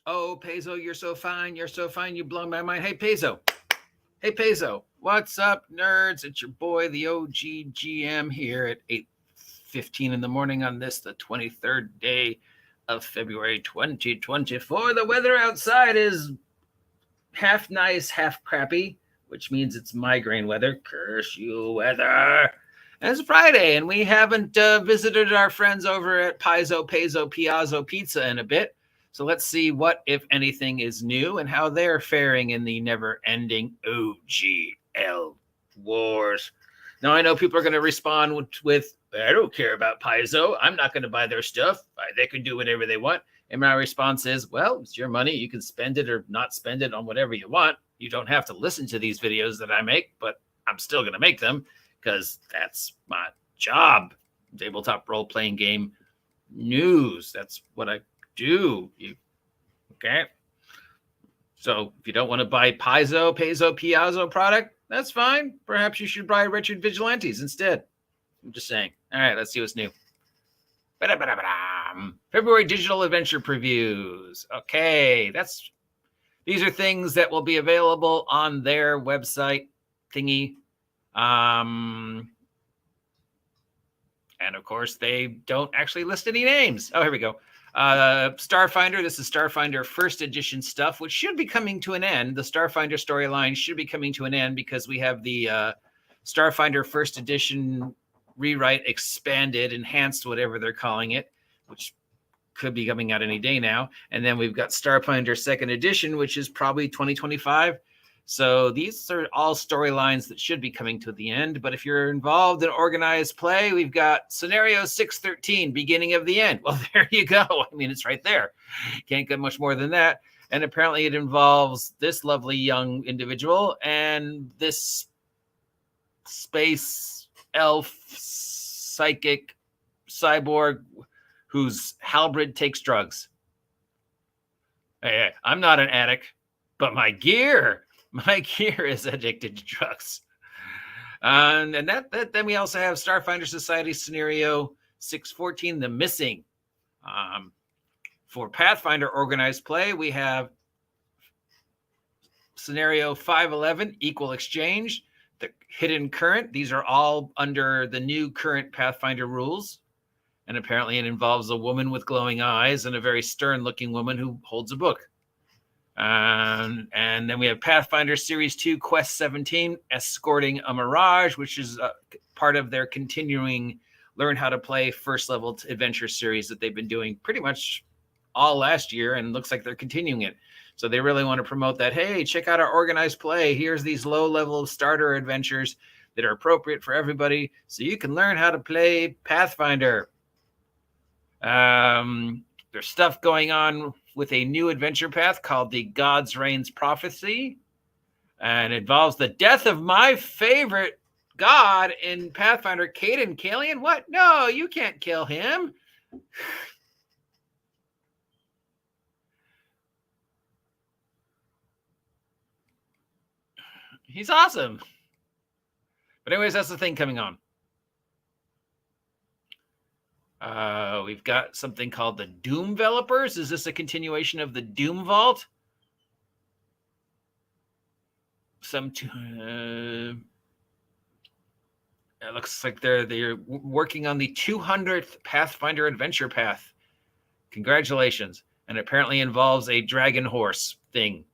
Oh, Paizo, you're so fine. You're so fine. You blow my mind. Hey, Paizo. Hey, Paizo. What's up, nerds? It's your boy, the OGGM, here at 8:15 in the morning on this, the 23rd day of February 2024. The weather outside is half nice, half crappy, which means it's migraine weather. Curse you, weather. And it's Friday, and we haven't visited our friends over at Paizo, Piazzo Pizza in a bit. So let's see what, if anything, is new and how they're faring in the never-ending OGL wars. Now, I know people are going to respond with, I don't care about Paizo. I'm not going to buy their stuff. They can do whatever they want. And my response is, well, it's your money. You can spend it or not spend it on whatever you want. You don't have to listen to these videos that I make, but I'm still going to make them because that's my job. Tabletop role-playing game news. That's what I do. Okay? So if you don't want to buy Paizo, Piazzo product, that's fine. Perhaps you should buy Richard Vigilantes instead. I'm just saying. All right, let's see what's new. February digital adventure previews. Okay, these are things that will be available on their website thingy. And of course, they don't actually list any names. Oh, here we go. Starfinder. This is Starfinder first edition stuff, which should be coming to an end. The Starfinder storyline should be coming to an end because we have the Starfinder first edition rewrite, expanded, enhanced, whatever they're calling it, which could be coming out any day now. And then we've got Starfinder second edition, which is probably 2025. So these are all storylines that should be coming to the end. But if you're involved in organized play, we've got scenario 613, beginning of the end. Well, there you go. I mean, it's right there. Can't get much more than that. And apparently it involves this lovely young individual and this space elf psychic cyborg whose halberd takes drugs. Hey, I'm not an addict, but my gear is addicted to drugs. And then we also have Starfinder Society scenario 614, The Missing. For Pathfinder organized play, we have scenario 511, Equal Exchange, The Hidden Current. These are all under the new current Pathfinder rules. And apparently it involves a woman with glowing eyes and a very stern-looking woman who holds a book. And then we have Pathfinder Series 2, Quest 17, Escorting a Mirage, which is part of their continuing Learn How to Play first-level adventure series that they've been doing pretty much all last year, and looks like they're continuing it. So they really want to promote that, hey, check out our organized play. Here's these low-level starter adventures that are appropriate for everybody so you can learn how to play Pathfinder. There's stuff going on with a new adventure path called the God's Reigns Prophecy, and it involves the death of my favorite god in Pathfinder, Caden Kalian. What? No, you can't kill him. He's awesome. But anyways, that's the thing coming on. We've got something called the Doom Developers. Is this a continuation of the Doom Vault? It looks like they're working on the 200th Pathfinder Adventure Path. Congratulations. And apparently involves a dragon horse thing.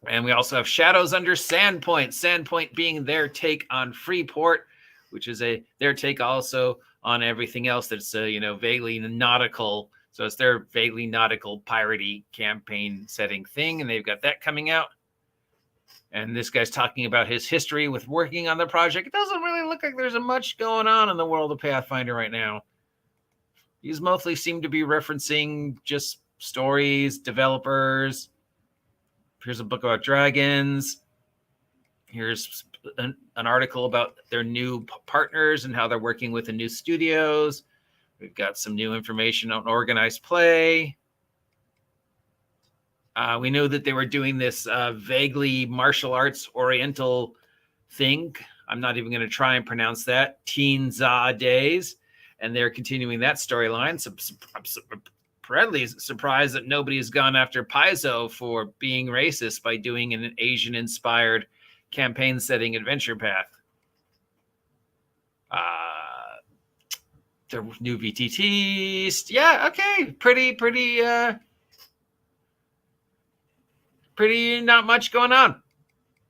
And we also have Shadows Under Sandpoint. Sandpoint being their take on Freeport, which is their take also on everything else that's vaguely nautical. So it's their vaguely nautical piratey campaign setting thing, and they've got that coming out. And this guy's talking about his history with working on the project. It doesn't really look like there's much going on in the world of Pathfinder right now. These mostly seem to be referencing just stories, developers. Here's a book about dragons. Here's an article about their new partners and how they're working with the new studios. We've got some new information on organized play. We know that they were doing this vaguely martial arts oriental thing. I'm not even going to try and pronounce that. Teen Za Days. And they're continuing that storyline. So Predley's surprised that nobody's gone after Paizo for being racist by doing an Asian-inspired campaign-setting adventure path. The new VTTs, yeah, okay, pretty, not much going on.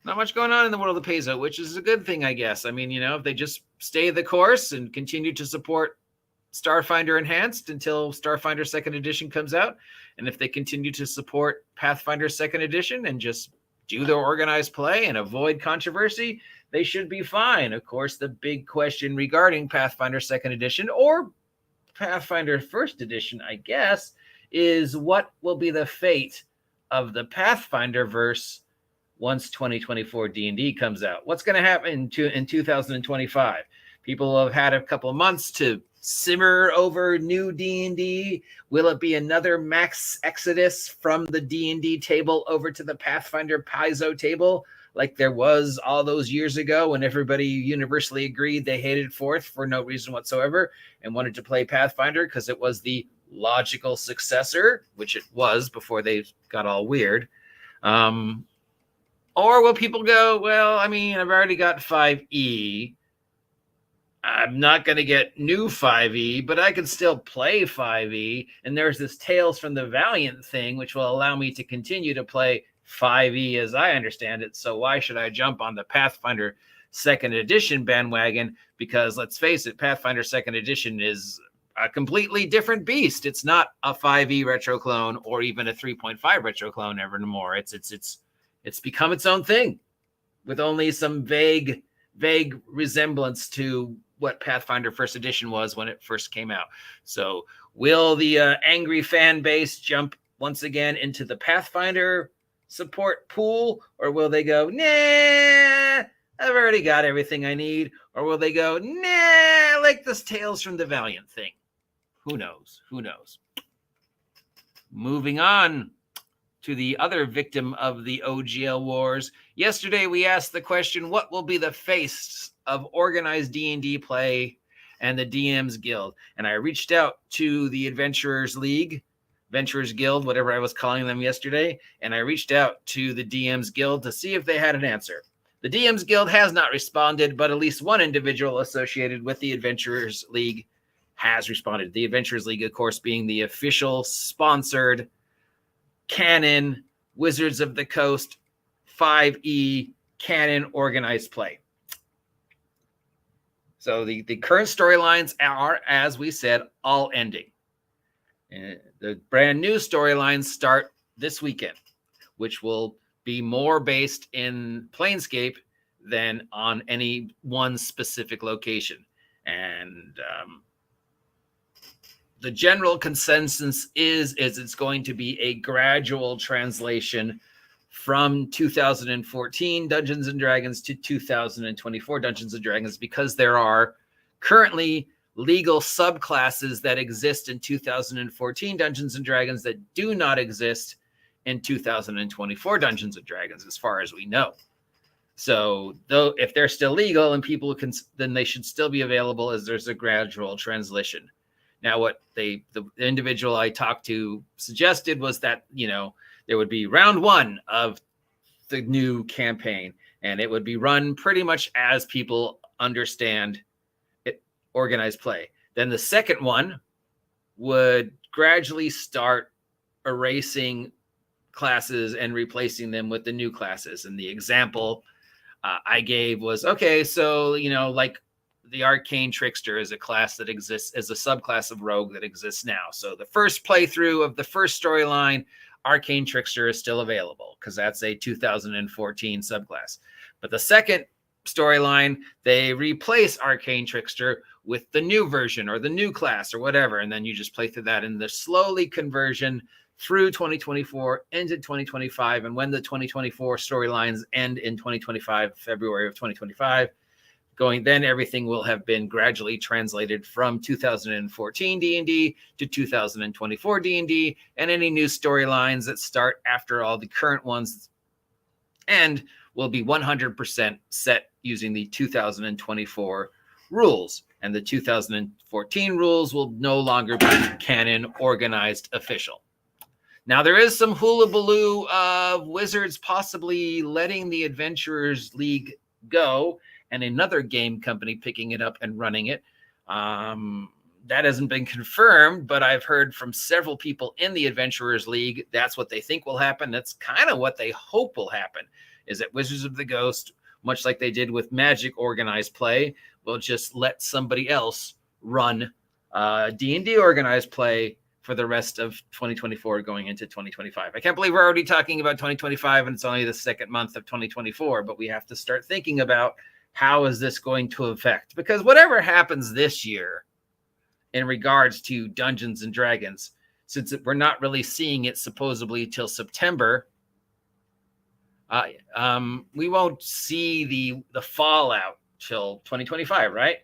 Not much going on in the world of Paizo, which is a good thing, I guess. I mean, if they just stay the course and continue to support Starfinder Enhanced until Starfinder 2nd Edition comes out, and if they continue to support Pathfinder 2nd Edition and just do their organized play and avoid controversy, they should be fine. Of course, the big question regarding Pathfinder 2nd Edition or Pathfinder 1st Edition, I guess, is what will be the fate of the Pathfinder verse once 2024 D&D comes out. What's going to happen in 2025? People have had a couple of months to simmer over new D&D. Will it be another max exodus from the D&D table over to the Pathfinder Paizo table, like there was all those years ago when everybody universally agreed they hated 4th for no reason whatsoever and wanted to play Pathfinder because it was the logical successor, which it was before they got all weird? Or will people go, well, I mean, I've already got 5e. I'm not going to get new 5e, but I can still play 5e. And there's this Tales from the Valiant thing, which will allow me to continue to play 5e as I understand it. So why should I jump on the Pathfinder 2nd Edition bandwagon? Because let's face it, Pathfinder 2nd Edition is a completely different beast. It's not a 5e retro clone or even a 3.5 retro clone evermore. It's become its own thing with only some vague resemblance to what Pathfinder 1st Edition was when it first came out. So will the angry fan base jump once again into the Pathfinder support pool, or will they go, nah, I've already got everything I need? Or will they go, nah, I like this Tales from the Valiant thing? Who knows? Moving on to the other victim of the OGL wars. Yesterday, we asked the question, what will be the face of organized D&D play and the DMs Guild? And I reached out to the Adventurers Guild, whatever I was calling them yesterday, and I reached out to the DMs Guild to see if they had an answer. The DMs Guild has not responded, but at least one individual associated with the Adventurers League has responded. The Adventurers League, of course, being the official sponsored canon Wizards of the Coast 5e canon organized play. So the current storylines are, as we said, all ending. And the brand new storylines start this weekend, which will be more based in Planescape than on any one specific location. And the general consensus is it's going to be a gradual translation from 2014 Dungeons & Dragons to 2024 Dungeons & Dragons, because there are currently legal subclasses that exist in 2014 Dungeons & Dragons that do not exist in 2024 Dungeons & Dragons, as far as we know. So, though, if they're still legal and people can, then they should still be available, as there's a gradual translation. Now, what the individual I talked to suggested was that, there would be round 1 of the new campaign, and it would be run pretty much as people understand it, organized play. Then the second one would gradually start erasing classes and replacing them with the new classes. And the example I gave was, okay, so, like the Arcane Trickster is a class that exists as a subclass of Rogue that exists now. So the first playthrough of the first storyline, Arcane Trickster is still available because that's a 2014 subclass. But the second storyline, they replace Arcane Trickster with the new version or the new class or whatever. And then you just play through that in the slowly conversion through 2024 into 2025. And when the 2024 storylines end in 2025, February of 2025, then everything will have been gradually translated from 2014 D&D to 2024 D&D, and any new storylines that start after all the current ones end will be 100% set using the 2024 rules. And the 2014 rules will no longer be canon, organized, official. Now, there is some hullabaloo of Wizards possibly letting the Adventurers League go and another game company picking it up and running it. That hasn't been confirmed, but I've heard from several people in the Adventurers League that's what they think will happen. That's kind of what they hope will happen, is that Wizards of the Coast, much like they did with Magic organized play, will just let somebody else run D&D organized play for the rest of 2024 going into 2025. I can't believe we're already talking about 2025 and it's only the second month of 2024, but we have to start thinking about how is this going to affect? Because whatever happens this year in regards to Dungeons and Dragons, since we're not really seeing it supposedly till September, we won't see the fallout till 2025, right?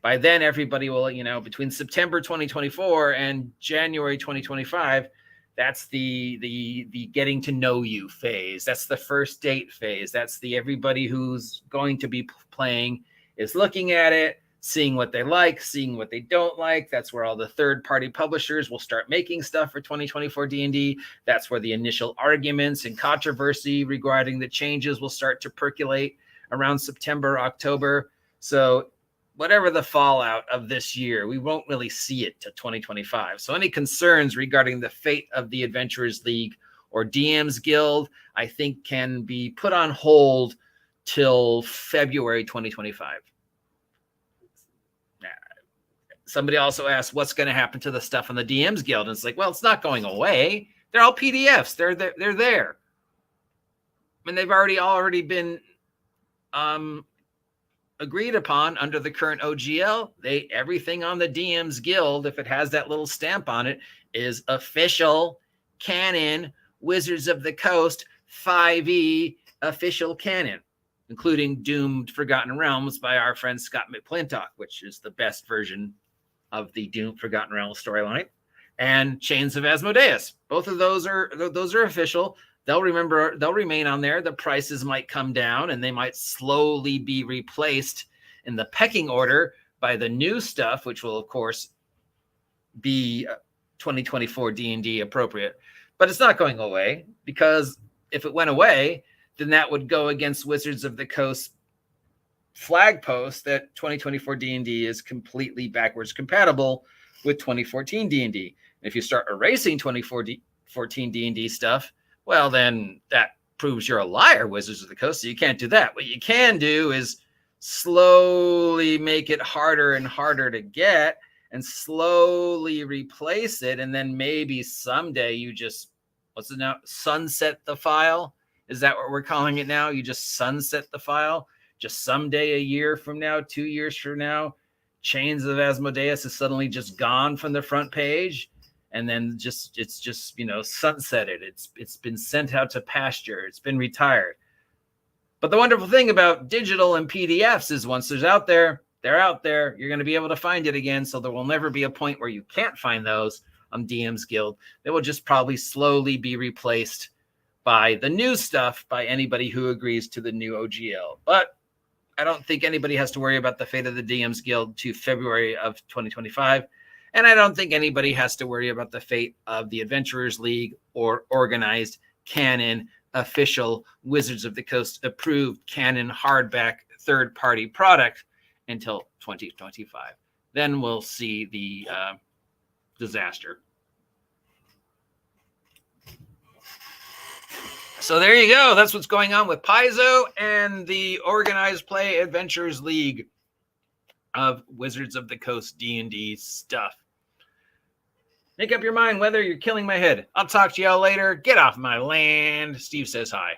By then, everybody will, between September 2024 and January 2025, that's the getting to know you phase. That's the first date phase. That's the everybody who's going to be playing is looking at it, seeing what they like, seeing what they don't like. That's where all the third-party publishers will start making stuff for 2024 D&D. That's where the initial arguments and controversy regarding the changes will start to percolate around September, October. So whatever the fallout of this year, we won't really see it to 2025. So any concerns regarding the fate of the Adventurers League or DMSGuild, I think can be put on hold till February 2025. Somebody also asked, what's going to happen to the stuff on the DMSGuild? And it's like, well, it's not going away. They're all PDFs. They're there. I mean, they've already been agreed upon under the current OGL. Everything on the DMSGuild, if it has that little stamp on it, is official canon Wizards of the Coast 5e official canon, including Doomed Forgotten Realms by our friend Scott McClintock, which is the best version of the Doomed Forgotten Realms storyline, and Chains of Asmodeus. Both of those are official. They'll remain on there. The prices might come down and they might slowly be replaced in the pecking order by the new stuff, which will, of course, be 2024 D&D appropriate. But it's not going away, because if it went away, then that would go against Wizards of the Coast flag post that 2024 D&D is completely backwards compatible with 2014 D&D. If you start erasing 2014 D&D stuff, well, then that proves you're a liar, Wizards of the Coast. So you can't do that. What you can do is slowly make it harder and harder to get and slowly replace it. And then maybe someday you just, what's it now? Sunset the file. Is that what we're calling it now? You just sunset the file. Just someday, a year from now, 2 years from now, Chains of Asmodeus is suddenly just gone from the front page. And then it's just sunsetted. It's been sent out to pasture. It's been retired. But the wonderful thing about digital and PDFs is once they're out there, you're going to be able to find it again. So there will never be a point where you can't find those on DMSGuild. They will just probably slowly be replaced by the new stuff by anybody who agrees to the new OGL. But I don't think anybody has to worry about the fate of the DMSGuild to February of 2025. And I don't think anybody has to worry about the fate of the Adventurers League or organized canon official Wizards of the Coast approved canon hardback third-party product until 2025. Then we'll see the disaster. So there you go. That's what's going on with Paizo and the Organized Play Adventurers League of Wizards of the Coast D&D stuff. Make up your mind whether you're killing my head. I'll talk to y'all later. Get off my land. Steve says hi.